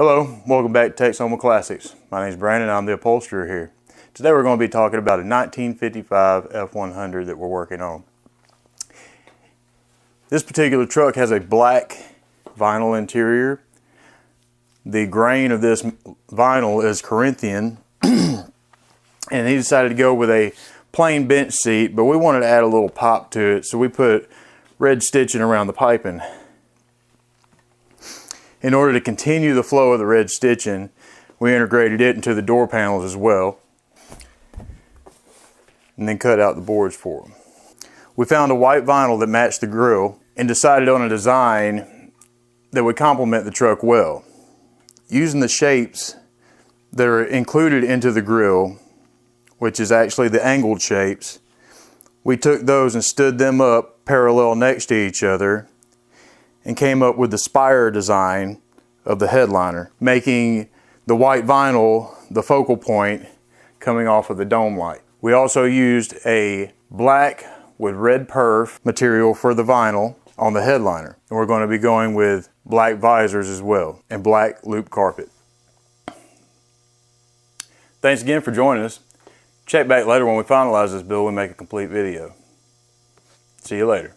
Hello, welcome back to Texoma Classics. My name is Brandon, I'm the upholsterer here. Today we're going to be talking about a 1955 F100 that we're working on. This particular truck has a black vinyl interior. The grain of this vinyl is Corinthian, and he decided to go with a plain bench seat, but we wanted to add a little pop to it, so we put red stitching around the piping. In order to continue the flow of the red stitching, we integrated it into the door panels as well, and then cut out the boards for them. We found a white vinyl that matched the grille and decided on a design that would complement the truck well. Using the shapes that are included into the grille, which is actually the angled shapes, we took those and stood them up parallel next to each other and came up with the spire design of the headliner, making the white vinyl the focal point coming off of the dome light. We also used a black with red perf material for the vinyl on the headliner. And we're going to be going with black visors as well and black loop carpet. Thanks again for joining us. Check back later when we finalize this build and make a complete video. See you later.